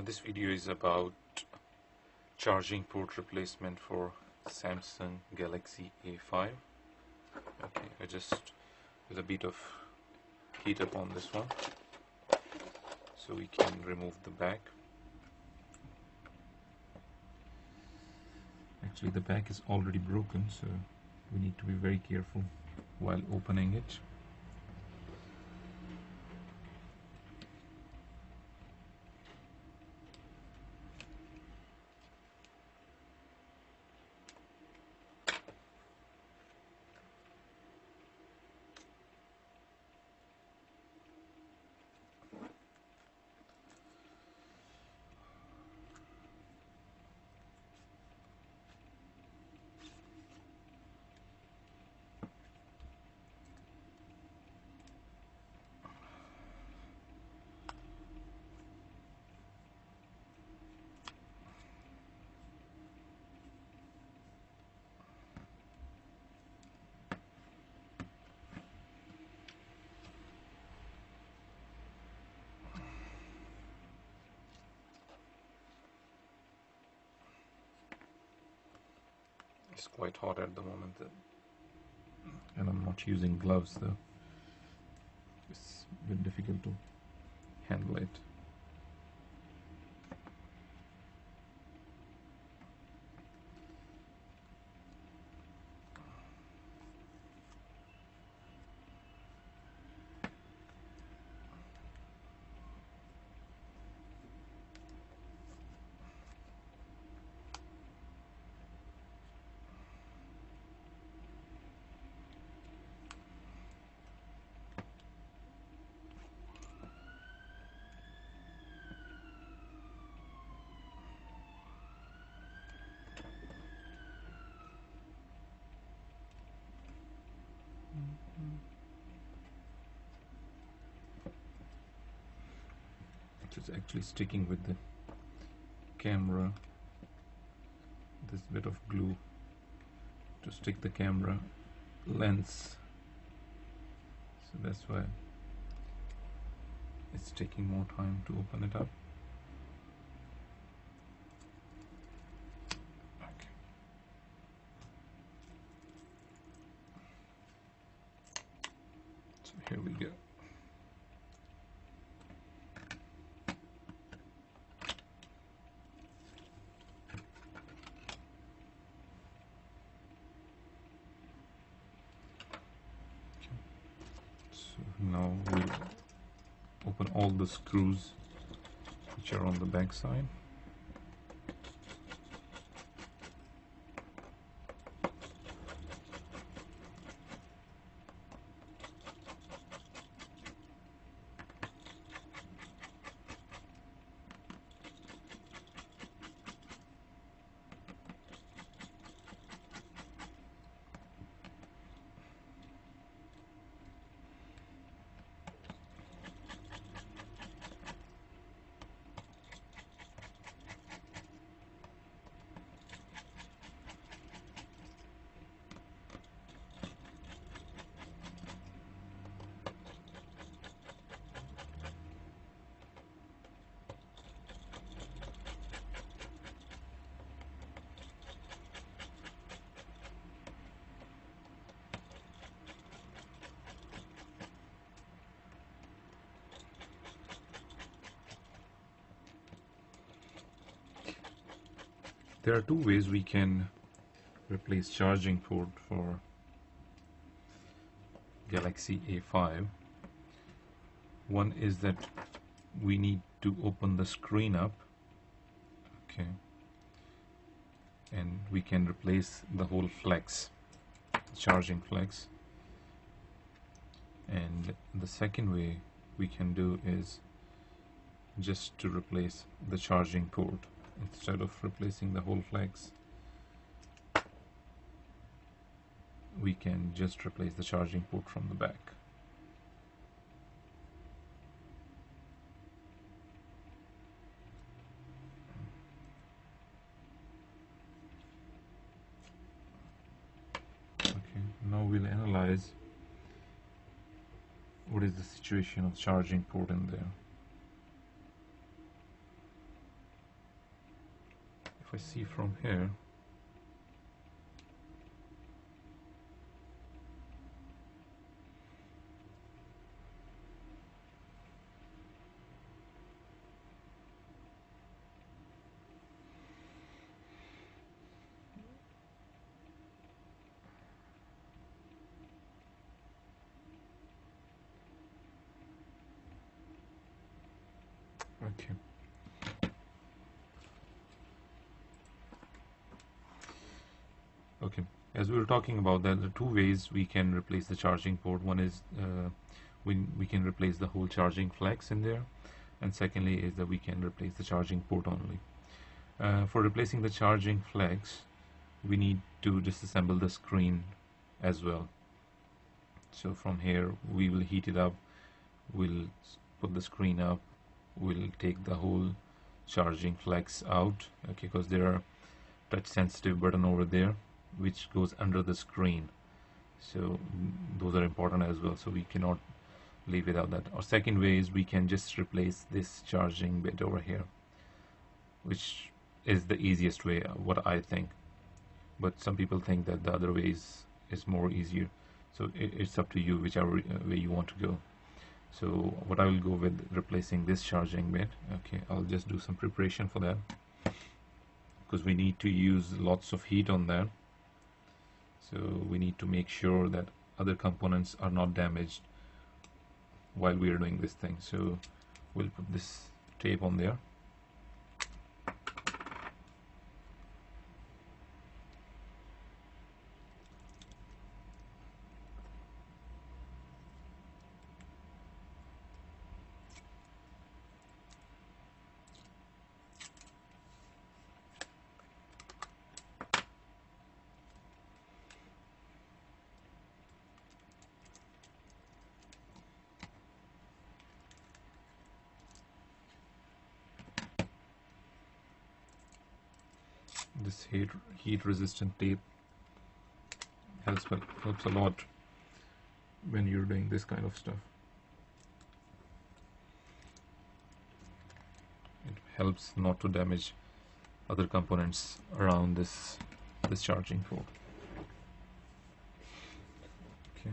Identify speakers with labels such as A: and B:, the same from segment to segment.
A: This video is about charging port replacement for Samsung Galaxy A5. Okay, I just with a bit of heat up on this one so we can remove the back. Actually, the back is already broken, so we need to be very careful while opening it. It's quite hot at the moment, and I'm not using gloves, though. It's a bit difficult to handle it. It's actually sticking with the camera, this bit of glue to stick the camera lens, so that's why it's taking more time to open it up. Okay. So here we go. Now we'll open all the screws which are on the back side. There are two ways we can replace charging port for Galaxy A5. One is that we need to open the screen up, okay, and we can replace the whole flex, charging flex. And the second way we can do is just to replace the charging port. Instead of replacing the whole flex, we can just replace the charging port from the back. Okay, now we'll analyze what is the situation of charging port in there. if I see from here, okay. Okay, as we were talking about that, there are two ways we can replace the charging port. One is we can replace the whole charging flex in there, and secondly is that we can replace the charging port only. For replacing the charging flex, we need to disassemble the screen as well. So from here we will heat it up, we'll put the screen up, we'll take the whole charging flex out, okay, because there are touch sensitive button over there which goes under the screen, so those are important as well, so we cannot leave without that. Our second way is we can just replace this charging bit over here, which is the easiest way, what I think, but some people think that the other way is more easier, so it's up to you whichever way you want to go. So what I will go with replacing this charging bit. Okay, I'll just do some preparation for that because we need to use lots of heat on that, so we need to make sure that other components are not damaged while we are doing this thing. So we'll put this tape on there. This heat resistant tape helps a lot when you're doing this kind of stuff. It helps not to damage other components around this charging port. Okay.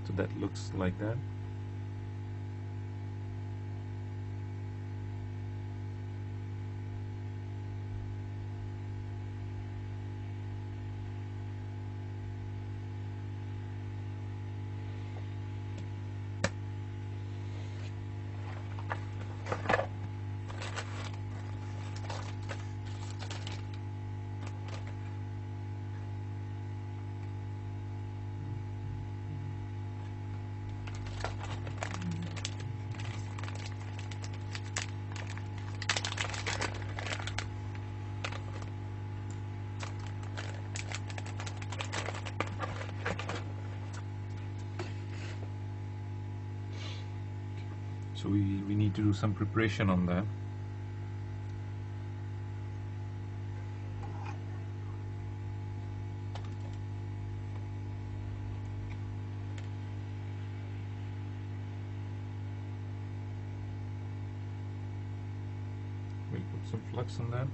A: So that looks like that. So we need to do some preparation on that. We'll put some flux on that.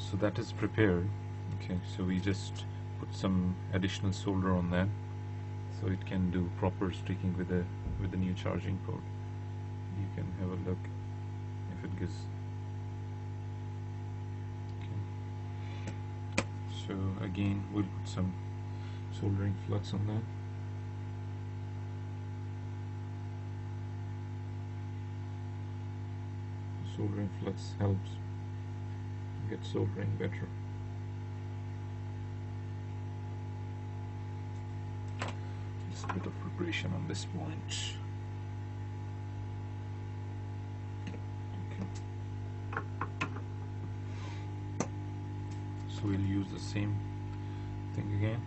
A: So that is prepared. Okay, so we just put some additional solder on that so it can do proper streaking with the new charging port. You can have a look if it gives. Okay. So again, we'll put some soldering flux on that. Soldering flux helps get soldering better. Just a bit of preparation on this point. Okay. So we'll use the same thing again.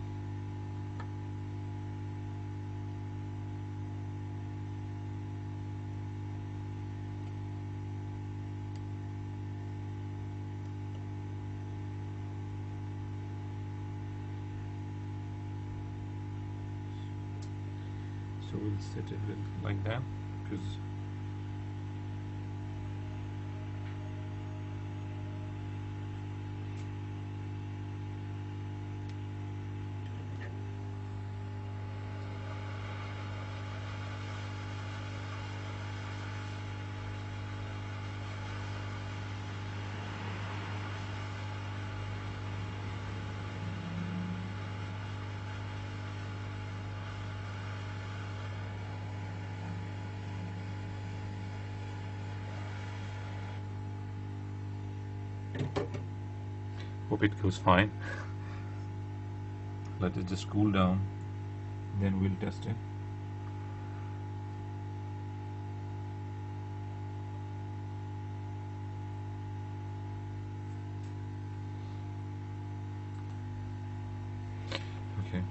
A: So we'll set it like that, because hope it goes fine. Let it just cool down, then we'll test it. Okay,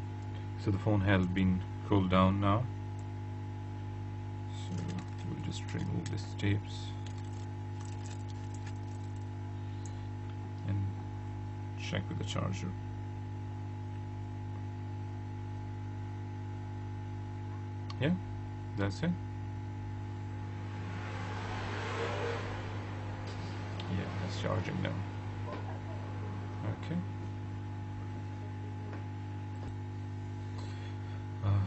A: so the phone has been cooled down now. So we'll just remove these tapes and check with the charger. Yeah, that's it. Yeah, it's charging now. Okay.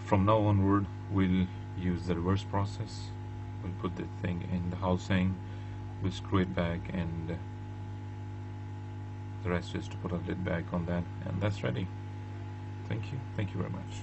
A: From now onward, we'll use the reverse process. We'll put the thing in the housing, we'll screw it back, and the rest is to put a lid back on that, and that's ready. Thank you very much.